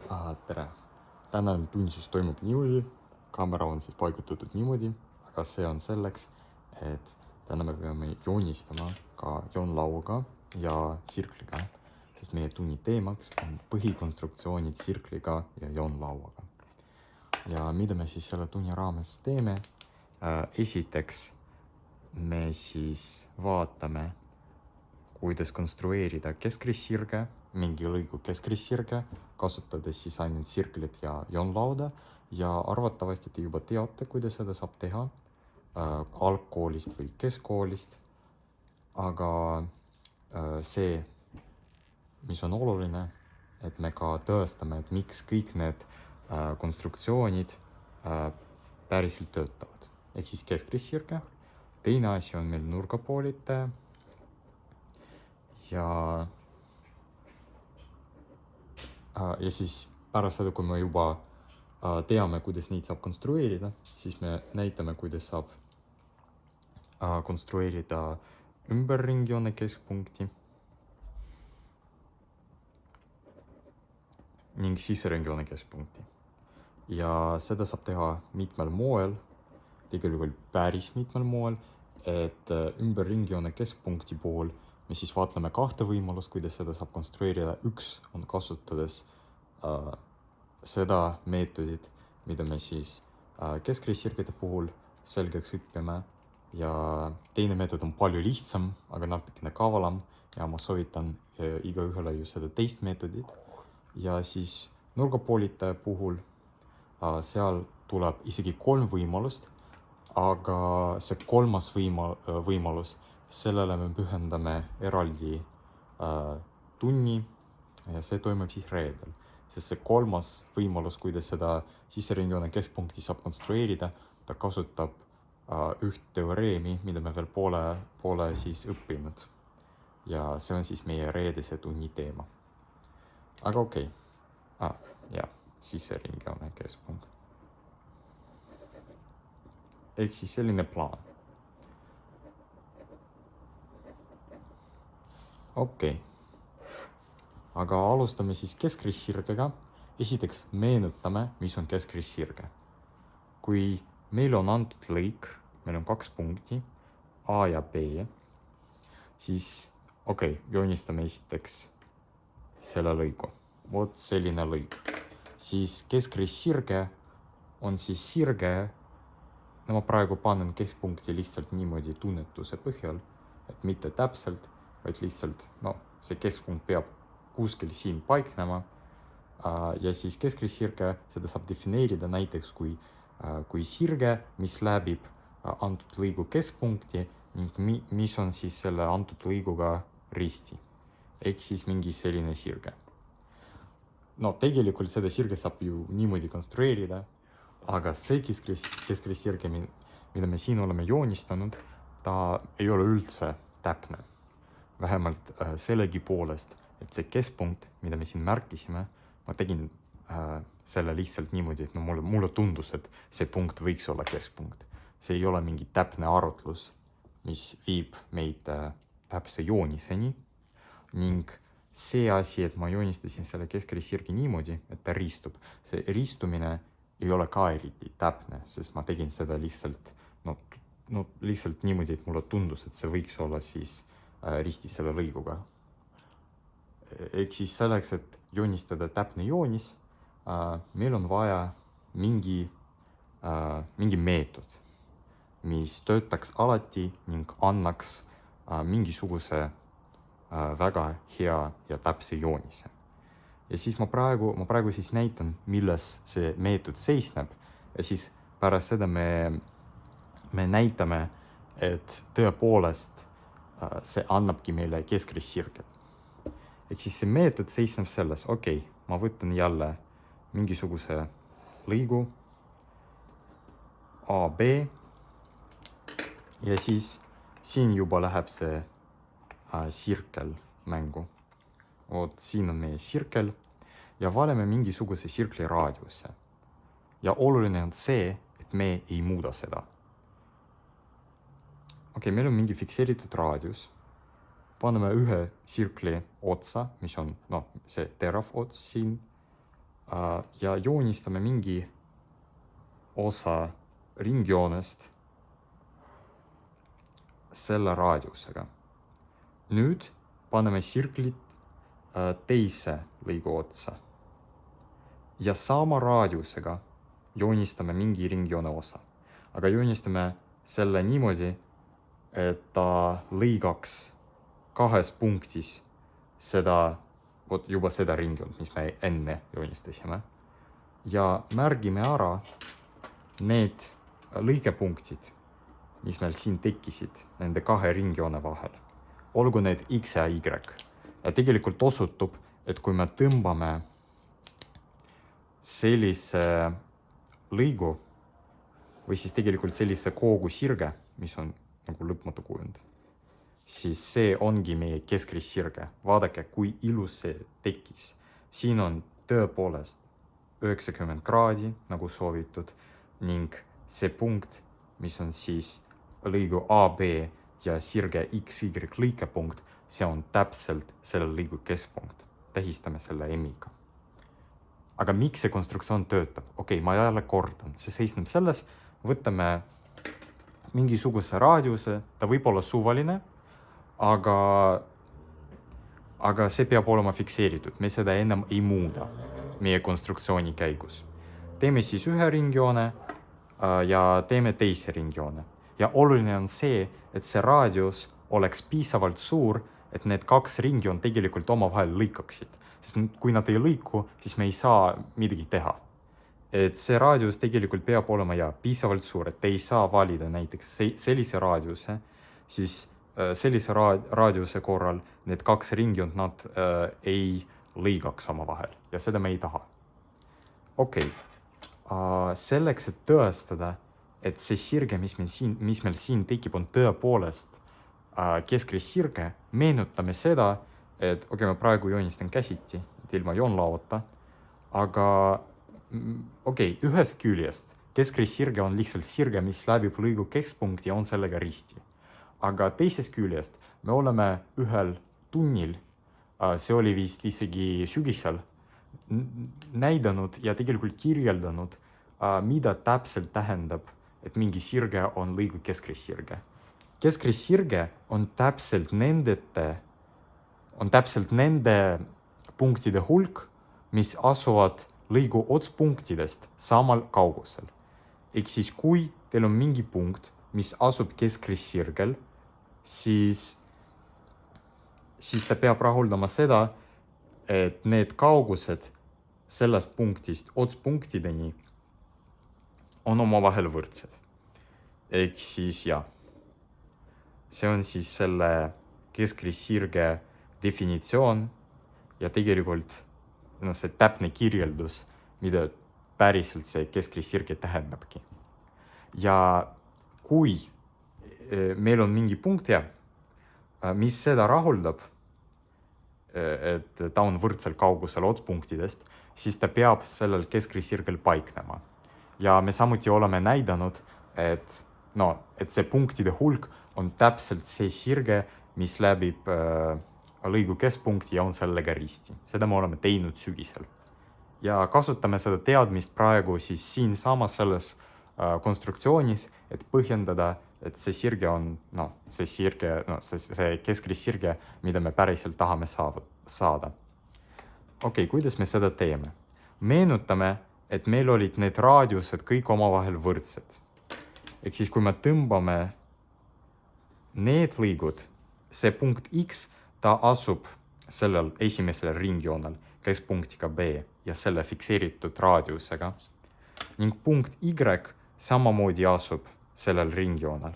Tere! Tänane tund siis toimub niimoodi, kaamera on siis paigutatud niimoodi, aga see on selleks, et täna me peame joonistama ka joonlauaga ja sirkliga, sest meie tunni teemaks on põhikonstruktsioonid sirkliga ja joonlauaga. Ja mida me siis selle tunni raames teeme? Esiteks me siis vaatame, kuidas konstrueerida keskrissirge, mingi lõigu keskrissirge, kasutades siis ainult sirklit ja joonlauda ja arvatavasti te juba teate, kuidas seda saab teha algkoolist või keskkoolist. Aga see, mis on oluline, et me ka tõestame, et miks kõik need konstruktsioonid päriselt töötavad. Ehk siis keskrissirge. Teine asi on meil nurgapoolite ja siis pärast seda, kui me juba teame, kuidas neid saab konstrueerida, siis me näitame, kuidas saab konstrueerida ümberringjoone keskpunkti ning siseringjoone keskpunkti. Ja seda saab teha mitmel moel, tegelikult päris mitmel moel, et ümberringjoone keskpunkti puhul me siis vaatleme kahte võimalust, kuidas seda saab konstrueerida. Üks on kasutades seda meetodit, mida me siis keskrissirgede puhul selgeks õppime. Ja teine meetod on palju lihtsam, aga natukene kavalam ja ma soovitan igaühele just seda teist meetodit. Ja siis nurgapoolite puhul seal tuleb isegi 3 võimalust, aga see kolmas võimalus, sellele me pühendame eraldi tunni ja see toimub siis reedel. Sest see kolmas võimalus, kuidas seda siseringjoone keskpunkti saab konstrueerida, ta kasutab üht teoreemi, mida me veel poole siis õppinud. Ja see on siis meie reedese tunni teema. Aga okei. Siseringjoone keskpunkt. Ehk siis selline plaan. Okei. Aga alustame siis keskrissirgega. Esiteks meenutame, mis on keskrissirge. Kui meil on antud lõik, meil on 2 punkti, A ja B, siis joonistame esiteks selle lõigu. Vot selline lõik. Siis keskrissirge on siis sirge. Ma praegu panen keskpunkti lihtsalt niimoodi tunnetuse põhjal, et mitte täpselt, vaid lihtsalt, see keskpunkt peab kuskil siin paiknema. Ja siis keskrissirge, seda saab defineerida näiteks kui sirge, mis läbib antud lõigu keskpunkti ning mis on siis selle antud lõiguga risti. Ehk siis mingi selline sirge. Tegelikult seda sirge saab ju niimoodi konstrueerida, aga see keskrissirge, mida me siin oleme joonistanud, ta ei ole üldse täpne. Vähemalt sellegi poolest, et see keskpunkt, mida me siin märkisime, ma tegin selle lihtsalt niimoodi, et mulle tundus, et see punkt võiks olla keskpunkt. See ei ole mingi täpne arutlus, mis viib meid täpse jooniseni ning see asi, et ma joonistasin selle keskrissirgi niimoodi, et ta ristub. See ristumine ei ole ka eriti täpne, sest ma tegin seda lihtsalt niimoodi, et mulle tundus, et see võiks olla siis risti selle lõiguga. Ehk siis selleks, et joonistada täpne joonis, meil on vaja mingi meetod, mis töötaks alati ning annaks mingisuguse väga hea ja täpse joonise. Ja siis ma praegu siis näitan, milles see meetod seisneb ja siis pärast seda me näitame, et tõepoolest see annabki meile keskrissirged. Ehk siis see meetod seisneb selles, ma võtan jälle mingisuguse lõigu A, B ja siis siin juba läheb see sirkel mängu. Vot siin on meie sirkel ja valime mingisuguse sirkli raadiusse. Ja oluline on see, et me ei muuda seda. Meil on mingi fikseeritud raadius. Paneme ühe sirkli otsa, mis on see terav ots siin ja joonistame mingi osa ringjoonest selle raadiusega. Nüüd paneme sirklid teise lõigu otsa ja sama raadiusega joonistame mingi ringjoone osa. Aga joonistame selle niimoodi, et ta lõigaks kahes punktis juba seda ringjoont, mis me enne joonistasime. Ja märgime ära need lõikepunktid, mis meil siin tekkisid nende kahe ringjoone vahel. Olgu need X ja Y. Ja tegelikult osutub, et kui me tõmbame sellise lõigu või siis tegelikult sellise koogu sirge, mis on nagu lõpmatu kujund, siis see ongi meie keskrist-sirge. Vaadake, kui ilus see tekkis. Siin on tõepoolest 90 kraadi nagu soovitud ning see punkt, mis on siis lõigu AB ja sirge XY lõikepunkt, see on täpselt selle lõigu keskpunkt. Tähistame selle M-iga. Aga miks see konstruktsioon töötab? Okei, ma jälle kordan. See seisneb selles, võtame mingisuguse raadiuse, ta võib olla suvaline, aga see peab olema fikseeritud. Me seda enam ei muuda meie konstruktsiooni käigus. Teeme siis ühe ringjoone ja teeme teise ringjoone. Ja oluline on see, et see raadius oleks piisavalt suur, et need kaks ringjoon tegelikult omavahel lõikaksid. Sest kui nad ei lõiku, siis me ei saa midagi teha. Et see raadius tegelikult peab olema piisavalt suur, et te ei saa valida näiteks sellise raadiuse, siis sellise raadiuse korral need kaks ringjoont nad ei lõigaks omavahel ja seda me ei taha. Okei. Selleks, et tõestada, et see sirge, mis meil siin tekib, on tõepoolest keskrist-sirge, meenutame seda, et ma praegu joonistan käsiti, et ilma joonlaota, aga ühest küljest keskrist-sirge on lihtsalt sirge, mis läbib lõigu keskpunkti ja on sellega risti. Aga teisest küljest me oleme ühel tunnil, see oli vist isegi sügisel, näidanud ja tegelikult kirjeldanud, mida täpselt tähendab, et mingi sirge on lõigu keskrist-sirge. Keskrist-sirge on täpselt nende punktide hulk, mis asuvad lõigu otspunktidest samal kaugusel. Ehk siis kui teil on mingi punkt, mis asub keskrist-sirgel, siis ta peab rahuldama seda, et need kaugused sellest punktist otspunktideni on omavahel võrdsed. Ehk siis see on siis selle keskrist-sirge definitsioon ja tegelikult see täpne kirjeldus, mida päriselt see keskrist-sirge tähendabki. Ja kui meil on mingi punkt, mis seda rahuldab, et ta on võrdsel kaugusel otspunktidest, siis ta peab sellel keskrist-sirgel paiknema. Ja me samuti oleme näidanud, et see punktide hulk on täpselt see sirge, mis läbib lõigu keskpunkti ja on sellega risti. Seda me oleme teinud sügisel. Ja kasutame seda teadmist praegu siis siin samas selles konstruktsioonis, et põhjendada, et see sirge on see keskrist-sirge, mida me päriselt tahame saada. Kuidas me seda teeme? Meenutame, et meil olid need raadiused kõik omavahel võrdsed. Ehk siis, kui me tõmbame need lõigud, see punkt X, ta asub sellel esimesel ringjoonel keskpunktiga B ja selle fikseeritud raadiusega. Ning punkt Y samamoodi asub sellel ringjoonel.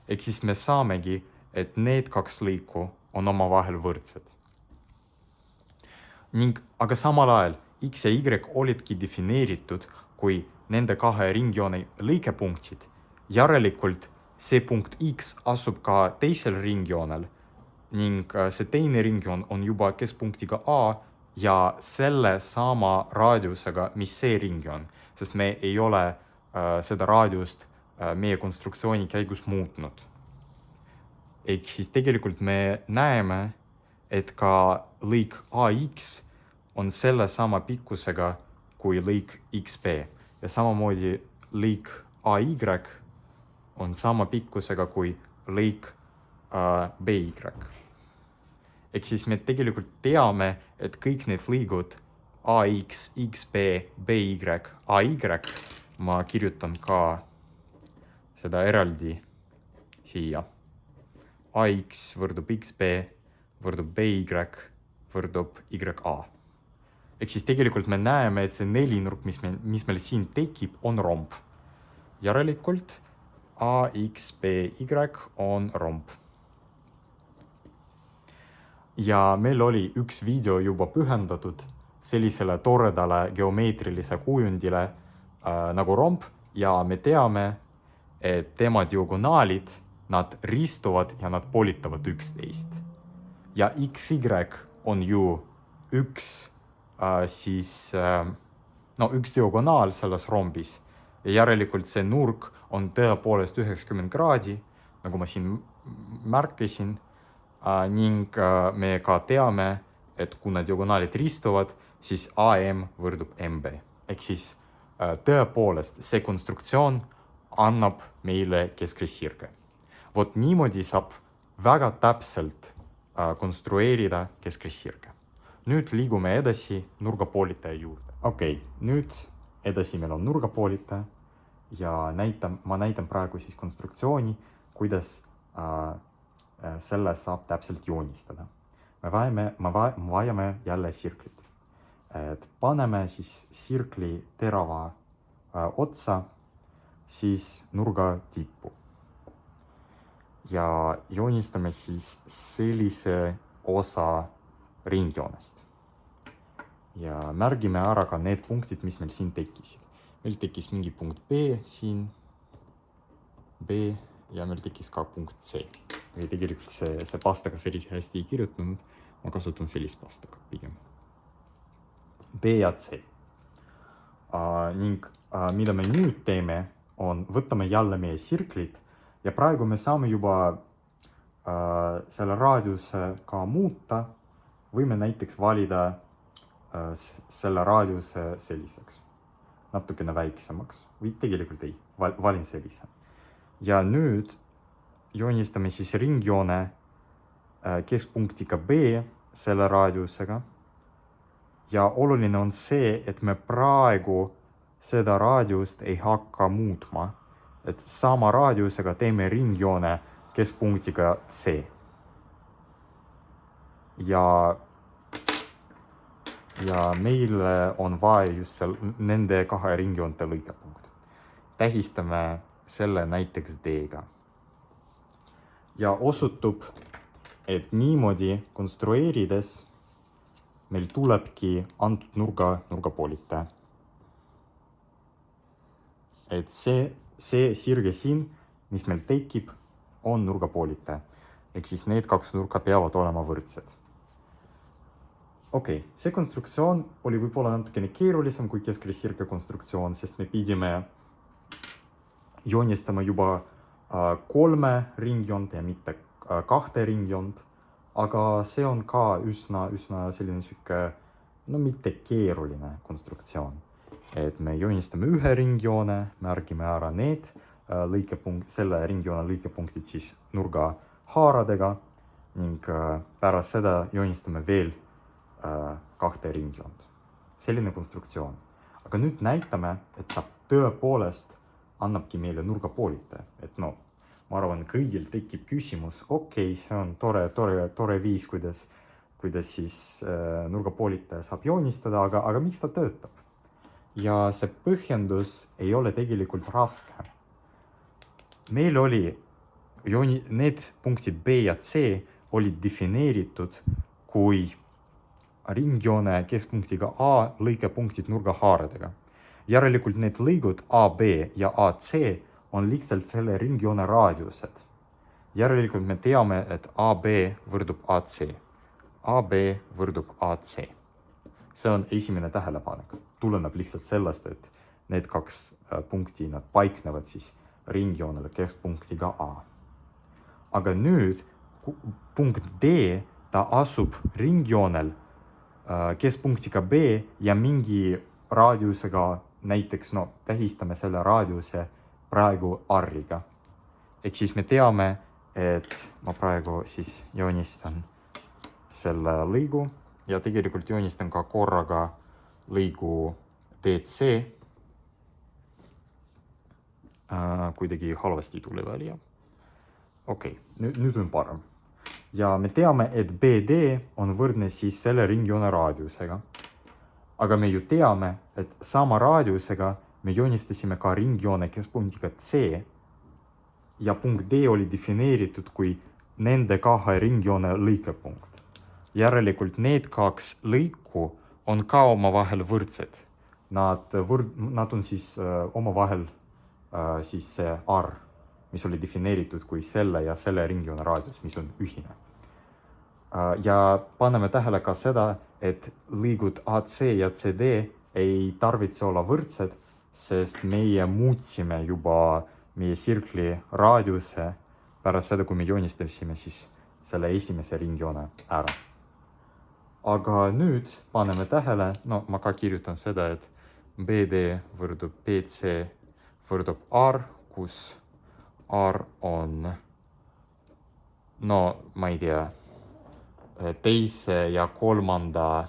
Ehk siis me saamegi, et need kaks lõiku on omavahel võrdsed. Aga samal ajal X ja Y olidki defineeritud kui nende kahe ringjoone lõikepunktid. Järelikult see punkt X asub ka teisel ringjoonel ning see teine ringjoon on juba keskpunktiga A ja selle sama raadiusega, mis see ringjoon, sest me ei ole seda raadiust meie konstruktsiooni käigus muutnud. Ehk siis tegelikult me näeme, et ka lõik AX on selle sama pikkusega kui lõik XB ja samamoodi lõik AY on sama pikkusega kui lõik BY. Ehk siis me tegelikult teame, et kõik need lõigud AX, XB, BY, AY, ma kirjutan ka seda eraldi siia. AX võrdub XB, võrdub BY, võrdub YA. Ehk siis tegelikult me näeme, et see nelinurk, mis meil siin tekib, on romb. Järelikult AXBY on romb. Ja meil oli üks video juba pühendatud sellisele toredale geomeetrilise kujundile nagu romb ja me teame, et tema diagonaalid, nad ristuvad ja nad poolitavad üksteist. Ja XY on ju üks diagonaal selles rombis ja järelikult see nurk on tõepoolest 90 kraadi, nagu ma siin märkisin, ning me ka teame, et kuna diagonaalid ristuvad, siis AM võrdub MB. Ehk siis tõepoolest see konstruktsioon annab meile keskrestsirge. Vot niimoodi saab väga täpselt konstrueerida keskrestsirge. Nüüd liigume edasi nurgapoolitaja juurde. Okei, nüüd edasi meil on nurgapoolitaja ja ma näitan praegu siis konstruktsiooni, kuidas selle saab täpselt joonistada. Me vajame jälle sirklit. Paneme siis sirkli terava otsa siis nurga tippu. Ja joonistame siis sellise osa ringjoonest. Ja märgime ära ka need punktid, mis meil siin tekkisid. Meil tekkis mingi punkt B siin, B ja meil tekkis ka punkt C. Või tegelikult see pastaga sellise hästi ei kirjutanud, ma kasutan sellist pastaga pigem. B ja C. Ning mida me nüüd teeme, on võtame jälle meie sirklid ja praegu me saame juba selle raadiuse ka muuta. Võime näiteks valida selle raadiuse selliseks, natukene väiksemaks või tegelikult ei, valin sellise. Ja nüüd joonistame siis ringjoone keskpunktiga B selle raadiusega. Ja oluline on see, et me praegu seda raadiust ei hakka muutma, et sama raadiusega teeme ringjoone keskpunktiga C. Ja meile on vaja just nende kahe ringjoonte lõikepunkt. Tähistame selle näiteks D-ga. Ja osutub, et niimoodi konstrueerides meil tulebki antud nurgapoolitaja. Et see sirge siin, mis meil tekib, on nurgapoolitaja. Ehk siis need kaks nurka peavad olema võrdsed. Okei, see konstruktsioon oli võib-olla natukene keerulisem kui keskrestsirge konstruktsioon, sest me pidime joonistama juba 3 ringjoont ja mitte 2 ringjoont, aga see on ka üsna selline süke, mitte keeruline konstruktsioon. Et me joonistame ühe ringjoone, märgime ära need selle ringjoone lõikepunktid siis nurga haaradega ning pärast seda joonistame veel 2 ringjoont. Selline konstruktsioon. Aga nüüd näitame, et ta tõepoolest annabki meile nurgapoolitaja. Et ma arvan, kõigil tekib küsimus, okei, see on tore viis, kuidas siis nurgapoolitaja saab joonistada, aga miks ta töötab? Ja see põhjendus ei ole tegelikult raske. Meil oli need punktid B ja C olid defineeritud kui ringjoone keskpunktiga A lõikepunktid nurgahaaradega. Järelikult need lõigud AB ja AC on lihtsalt selle ringjoone raadiused. Järelikult me teame, et AB võrdub AC. AB võrdub AC. See on esimene tähelepanek. Tuleneb lihtsalt sellest, et need 2 punkti nad paiknevad siis ringjoonele keskpunktiga A. Aga nüüd punkt D, ta asub ringjoonel keskpunktiga B ja mingi raadiusega, näiteks tähistame selle raadiuse praegu R-iga. Ehk siis me teame, et ma praegu siis joonistan selle lõigu ja tegelikult joonistan ka korraga lõigu DC. Kuidagi halvasti tuli välja. Okei, nüüd on parem. Ja me teame, et BD on võrdne siis selle ringjoone raadiusega. Aga me ju teame, et sama raadiusega me joonistasime ka ringjoone keskpunktiga C ja punkt D oli defineeritud kui nende kahe ringjoone lõikepunkt. Järelikult need kaks lõiku on ka omavahel võrdsed. Nad on siis omavahel siis see R, mis oli defineeritud kui selle ja selle ringjoone raadius, mis on ühine. Ja paneme tähele ka seda, et lõigud AC ja CD ei tarvitse olla võrdsed, sest meie muutsime juba meie sirkli raadiuse pärast seda, kui me joonistasime siis selle esimese ringjoone ära. Aga nüüd paneme tähele, ma ka kirjutan seda, et BD võrdub BC võrdub R, kus R on, ma ei tea, teise ja kolmanda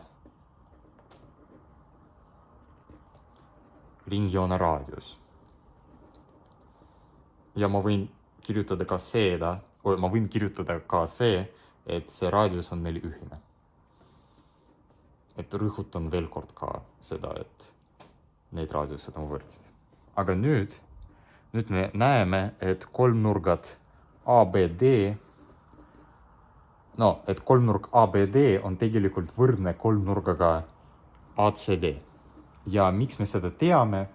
ringjoone raadius. Ja ma võin kirjutada ka see, et see raadius on neil ühine. Et rõhutan veel kord ka seda, et need raadiused on võrdsed. Aga nüüd me näeme, et kolmnurgad ABD, et kolmnurk ABD on tegelikult võrdne kolmnurgaga ACD. Ja miks me seda teame?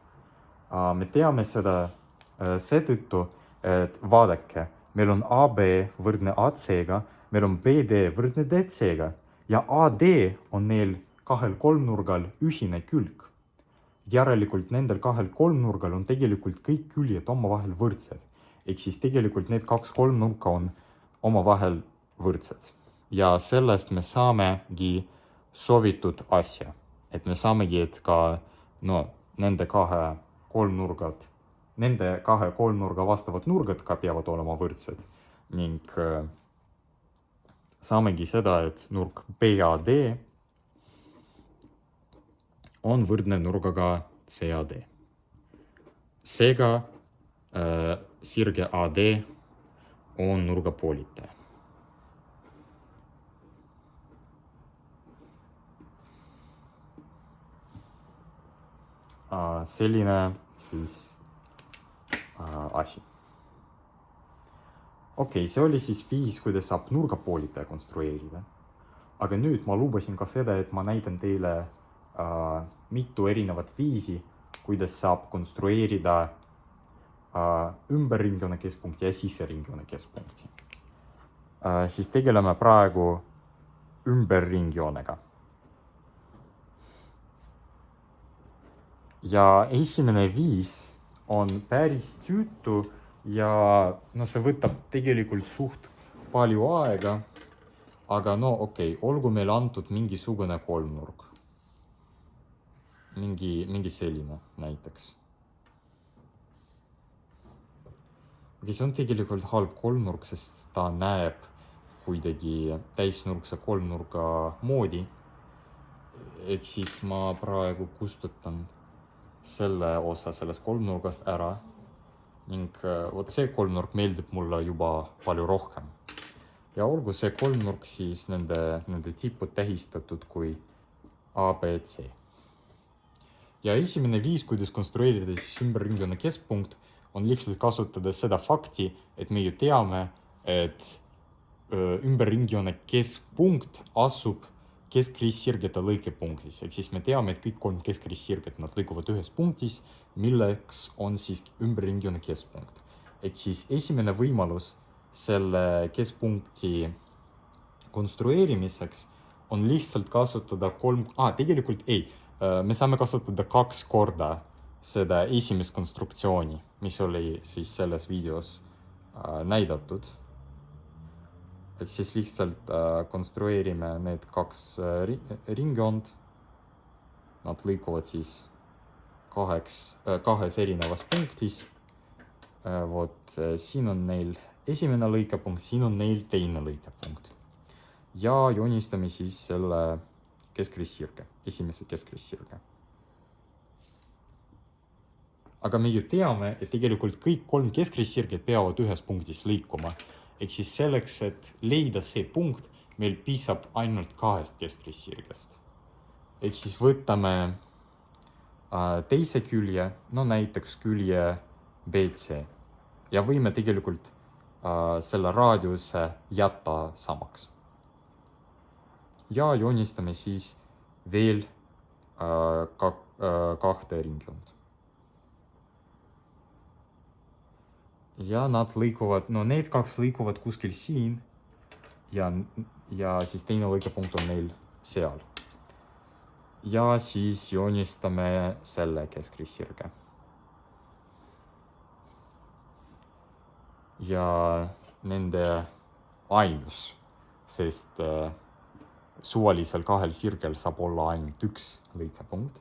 Me teame seda seetõttu, et vaadake, meil on AB võrdne AC-ga, meil on BD võrdne DC-ga ja AD on neil kahel kolmnurgal ühine külg. Järelikult nendel kahel kolmnurgal on tegelikult kõik küljed omavahel võrdsed. Ehk siis tegelikult need kaks kolmnurka on omavahel võrdsed. Ja sellest me saamegi soovitud asja. Et me saamegi, et ka nende kahe kolmnurga vastavad nurgad ka peavad olema võrdsed. Ning saamegi seda, et nurk BAD on võrdne nurgaga CAD. Seega sirge AD on nurgapoolitaja. Selline siis asi. Okei, see oli siis viis, kuidas saab nurgapoolitaja konstrueerida. Aga nüüd ma lubasin ka seda, et ma näitan teile mitu erinevat viisi, kuidas saab konstrueerida ümberringjoone keskpunkti ja siseringjoone keskpunkti. Siis tegeleme praegu ümberringjoonega. Ja esimene viis on päris tüütu ja see võtab tegelikult suht palju aega, aga okei, olgu meil antud mingisugune kolmnurk. Mingi selline näiteks. See on tegelikult halb kolmnurk, sest ta näeb kuidagi täisnurkse kolmnurga moodi. Ehk siis ma praegu kustutan selle osa sellest kolmnurgast ära ning see kolmnurk meeldib mulle juba palju rohkem. Ja olgu see kolmnurk siis nende tipud tähistatud kui ABC. Ja esimene viis, kuidas konstrueerida siis ümberringjoone keskpunkt, on lihtsalt kasutada seda fakti, et me ju teame, et ümberringjoone keskpunkt asub keskrissirgete lõikepunktis. Ehk siis me teame, et kõik kolm keskrissirget nad lõiguvad ühes punktis, milleks on siis ümberringjoone keskpunkt. Ehk siis esimene võimalus selle keskpunkti konstrueerimiseks on lihtsalt kasutada tegelikult ei. Me saame kasutada 2 korda seda esimest konstruktsiooni, mis oli siis selles videos näidatud. Ehk siis lihtsalt konstrueerime need kaks ringjoont. Nad lõikuvad siis kahes erinevas punktis. Siin on neil esimene lõikepunkt, siin on neil teine lõikepunkt. Ja joonistame siis selle keskrissirge, esimese keskrissirge. Aga me ju teame, et tegelikult kõik 3 keskrissirged peavad ühes punktis lõikuma. Ehk siis selleks, et leida see punkt, meil piisab ainult 2 keskrissirgest. Ehk siis võtame teise külje, näiteks külje BC. Ja võime tegelikult selle raadiuse jätta samaks. Ja joonistame siis veel 2 ringjoont. Ja nad lõikuvad, need 2 lõikuvad kuskil siin ja siis teine lõikepunkt on neil seal. Ja siis joonistame selle keskrissirge. Ja nende ainus, sest suvalisel 2 sirgel saab olla ainult 1 lõikepunkt.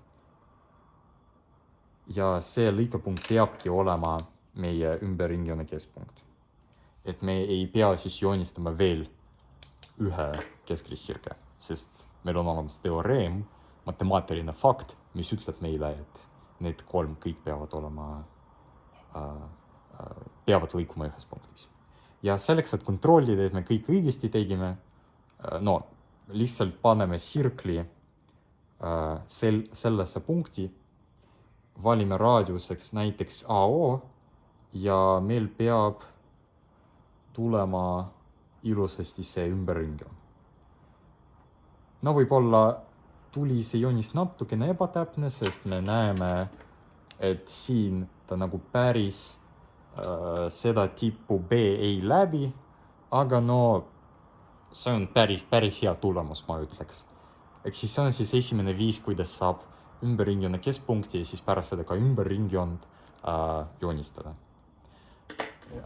Ja see lõikepunkt peabki olema meie ümberringjoone keskpunkt. Et me ei pea siis joonistama veel ühe keskrissirge, sest meil on olemas teoreem, matemaatiline fakt, mis ütleb meile, et need 3 kõik peavad lõikuma ühes punktis. Ja selleks, et kontrollida, et me kõik õigesti tegime, lihtsalt paneme sirkli sellesse punkti, valime raadiuseks näiteks AO ja meil peab tulema ilusasti see ümberringjoon. Võib-olla tuli see joonist natukene ebatäpne, sest me näeme, et siin ta nagu päris seda tippu B ei läbi, aga see on päris hea tulemus, ma ütleks. Ehk siis see on siis esimene viis, kuidas saab ümberringjoone keskpunkti ja siis pärast seda ka ümberringjoont joonistada.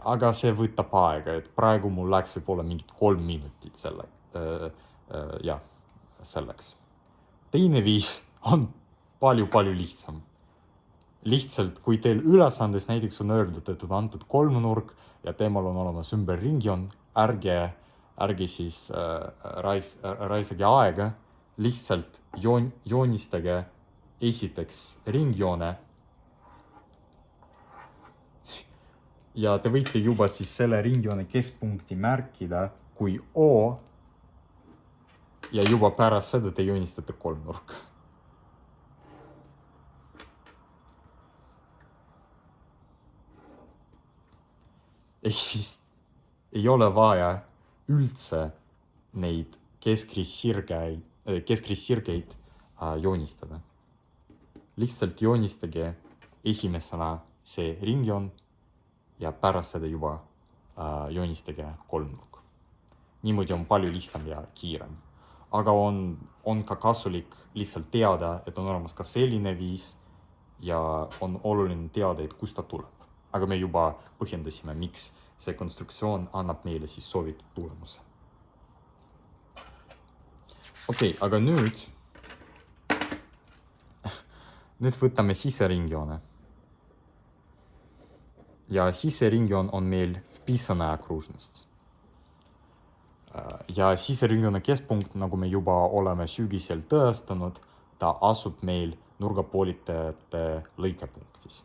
Aga see võtab aega, et praegu mul läks võib-olla mingid 3 minutit selleks. Teine viis on palju lihtsam. Lihtsalt, kui teil ülesandes näiteks on öeldud, et on antud 3-nurk ja teemal on olemas ümberringjoon, ärge siis raisage aega, lihtsalt joonistage esiteks ringjoone. Ja te võite juba siis selle ringjoone keskpunkti märkida kui O ja juba pärast seda te joonistate 3-nurka. Ehk siis ei ole vaja üldse neid keskrissirgeid joonistada. Lihtsalt joonistage esimesena see ringjoon ja pärast seda juba joonistage 3-nurk. Niimoodi on palju lihtsam ja kiirem. Aga on ka kasulik lihtsalt teada, et on olemas ka selline viis ja on oluline teada, et kust ta tuleb. Aga me juba põhjendasime, miks see konstruktsioon annab meile siis soovitud tulemuse. Okei, aga nüüd võtame siseringjoone. Ja siseringjoon on meil вписанная окружность. Ja siseringjoone keskpunkt, nagu me juba oleme sügisel tõestanud, ta asub meil nurgapoolitajate lõikepunktis.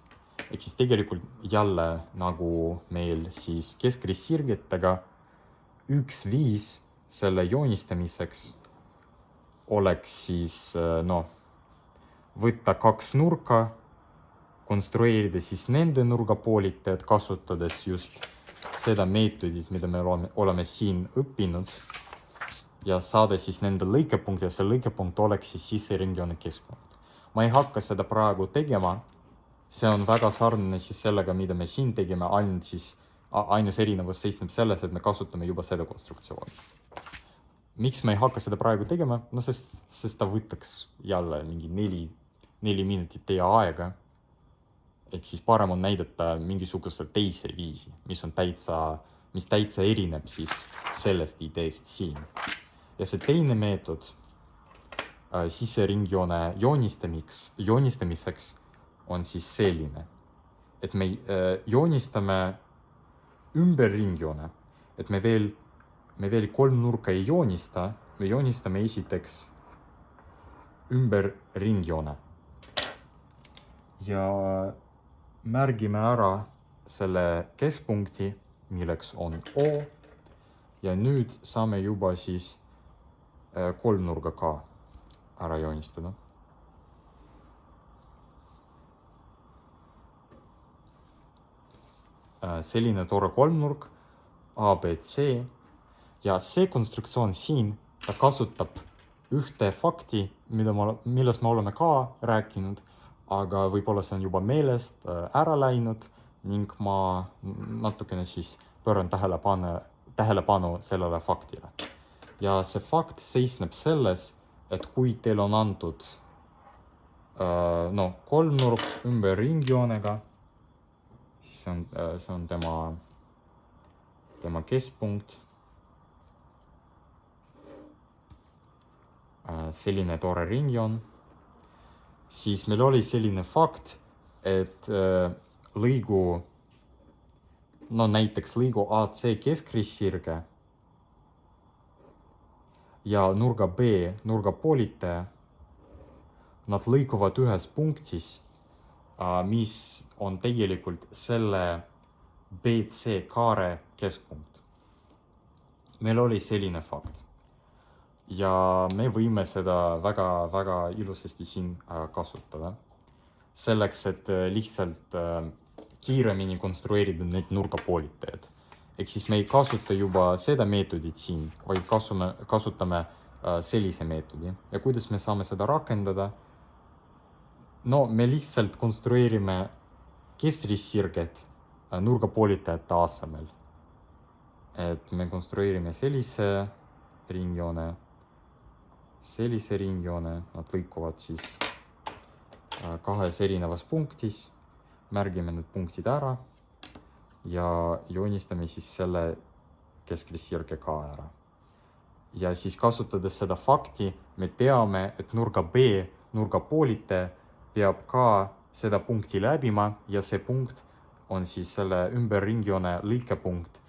Ehk siis tegelikult jälle nagu meil siis keskrissirgetega üks viis selle joonistamiseks oleks siis võtta 2 nurka, konstrueerida siis nende nurgapoolitajad, kasutades just seda meetodit, mida me oleme siin õppinud ja saada siis nende lõikepunkt ja see lõikepunkt oleks siis siseringjoone keskpunkt. Ma ei hakka seda praegu tegema. See on väga sarnane siis sellega, mida me siin tegime, ainus erinevus seisneb selles, et me kasutame juba seda konstruktsiooni. Miks me ei hakka seda praegu tegema? Sest ta võtaks jälle mingi 4 minutit teie aega. Ehk siis parem on näidata mingisuguse teise viisi, mis on täitsa mis täitsa erineb siis sellest ideest siin. Ja see teine meetod siseringjoone joonistamiseks on siis selline, et me joonistame ümber ringjoone, et me veel kolmnurka ei joonista, me joonistame esiteks ümber ringjoone ja märgime ära selle keskpunkti, milleks on O ja nüüd saame juba siis kolmnurga ka ära joonistada. Selline tore kolmnurk ABC ja see konstruktsioon siin, ta kasutab ühte fakti, millest me oleme ka rääkinud, aga võib-olla see on juba meelest ära läinud ning ma natukene siis pööran tähelepanu sellele faktile. Ja see fakt seisneb selles, et kui teil on antud kolmnurk ümber ringjoonega, siis see on tema keskpunkt. Selline tore ringjoon. Siis meil oli selline fakt, et näiteks lõigu AC keskrissirge ja nurga B nurgapoolitaja, nad lõikuvad ühes punktis, mis on tegelikult selle BC kaare keskpunkt. Meil oli selline fakt. Ja me võime seda väga ilusasti siin kasutada. Selleks, et lihtsalt kiiremini konstrueerida need nurgapoolitajad. Ehk siis me ei kasuta juba seda meetodit siin, vaid kasutame sellise meetodi. Ja kuidas me saame seda rakendada? No me lihtsalt konstrueerime keskrissirget nurgapoolitajate asemel. Et me konstrueerime sellise ringjoone, nad lõikuvad siis kahes erinevas punktis, märgime need punktid ära ja joonistame siis selle keskrissirge ka ära. Ja siis kasutades seda fakti, me teame, et nurga B nurgapoolitaja peab ka seda punkti läbima ja see punkt on siis selle ümber ringjoone lõikepunkt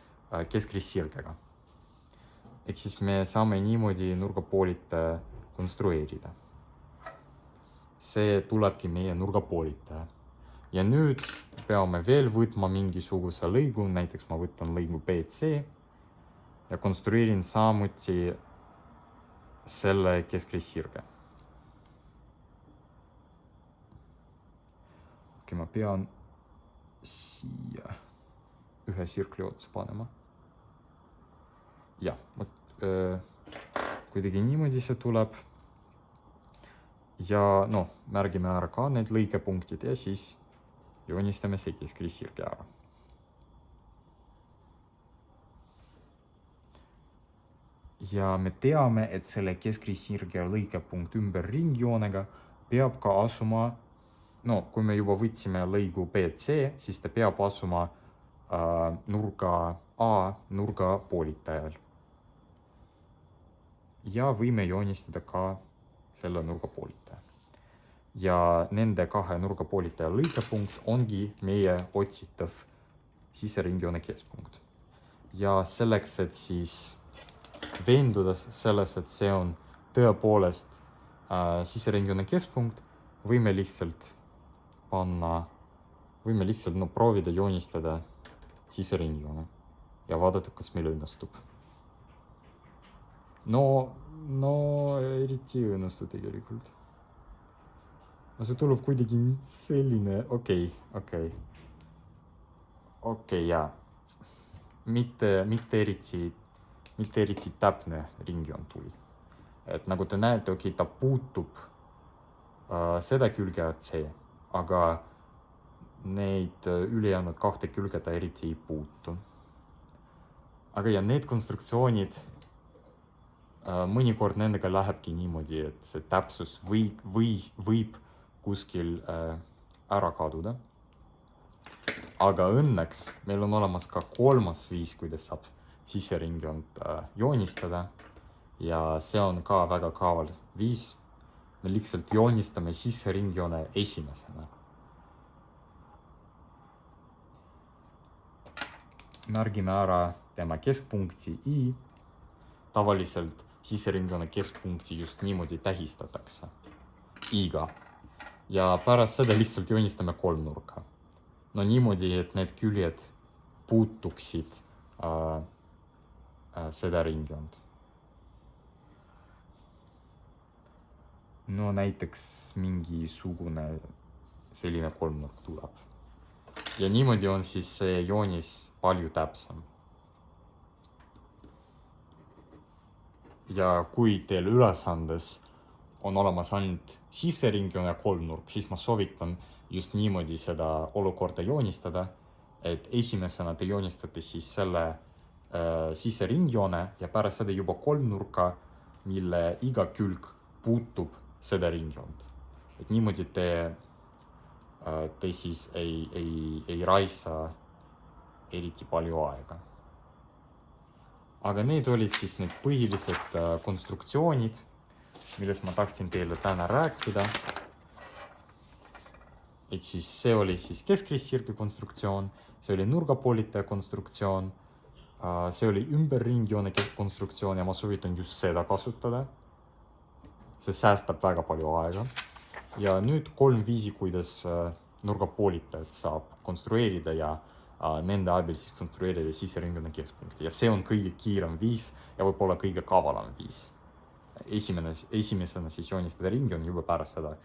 keskrissirgega. Ehk siis me saame niimoodi nurgapoolitaja konstrueerida. See tulebki meie nurgapoolitaja. Ja nüüd peame veel võtma mingisuguse lõigu, näiteks ma võtan lõigu BC ja konstrueerin samuti selle keskrissirge. Okei, ma pean siia ühe sirkli otsa panema. Ja, kuidagi niimoodi see tuleb. Ja märgime ära ka need lõikepunktid ja siis joonistame see keskrissirge ära. Ja me teame, et selle keskrissirge lõikepunkt ümber ringjoonega peab ka asuma, kui me juba võtsime lõigu BC, siis ta peab asuma nurga A nurgapoolitajal. Ja võime joonistada ka selle nurgapoolitaja. Ja nende kahe nurgapoolitaja lõikepunkt ongi meie otsitav siseringjoone keskpunkt. Ja selleks, et siis veenduda selles, et see on tõepoolest siseringjoone keskpunkt, võime lihtsalt proovida joonistada siseringjoone ja vaadata, kas meil õnnestub. Eriti ei õnnestu tegelikult. See tuleb kuidagi selline, okei, jaa. Mitte eriti täpne ringjoon tuli. Et nagu te näete, ta puutub seda külge AC, aga neid ülejäänud kahte külge ta eriti ei puutu. Aga ja need konstruktsioonid, mõnikord nendega lähebki niimoodi, et see täpsus võib kuskil ära kaduda. aga õnneks meil on olemas ka kolmas viis, kuidas saab sisseringjoont joonistada. Ja see on ka väga kaaval viis. Me lihtsalt joonistame sisseringjoone esimesena. Märgime ära tema keskpunkti I. Tavaliselt sisseringjoone keskpunkti just niimoodi tähistatakse I-ga. Ja pärast seda lihtsalt joonistame kolmnurka. No niimoodi, et need küljed puutuksid seda ringjoont. No näiteks mingisugune selline kolmnurk tuleb. Ja niimoodi on siis see joonis palju täpsem. Ja kui teil ülesandes on olemas ainult sisseringjoon ja kolmnurk, siis ma soovitan just niimoodi seda olukorda joonistada, et esimesena te joonistate siis selle sisseringjoone ja pärast seda juba kolmnurka, mille iga külg puutub seda ringjoont. Et niimoodi te siis ei raisa eriti palju aega. Aga need olid siis need põhilised konstruktsioonid, millest ma tahtsin teile täna rääkida. Ehk siis see oli siis keskristtsirkli konstruktsioon, see oli nurgapoolitaja konstruktsioon, see oli ümberringjoone konstruktsioon ja ma soovitan just seda kasutada. See säästab väga palju aega. Ja nüüd 3 viisi, kuidas nurgapoolitajat saab konstrueerida ja nende abil siis konstrueerida sisseringjoone keskpunkti. Ja see on kõige kiirem viis ja võib-olla kõige kavalam viis. Esimesena siis joonistada ringjoon, juba pärast seda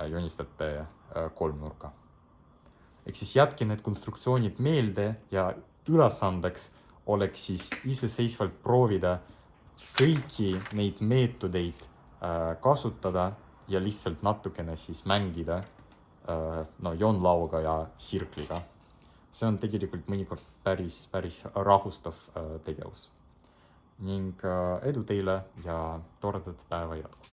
joonistate kolmnurka. Ehk siis jätke need konstruktsioonid meelde ja ülesandeks oleks siis iseseisvalt proovida kõiki neid meetodeid kasutada ja lihtsalt natukene siis mängida joonlauaga ja sirkliga. See on tegelikult mõnikord päris rahustav tegevus. Ning edu teile ja toredat päeva jätku!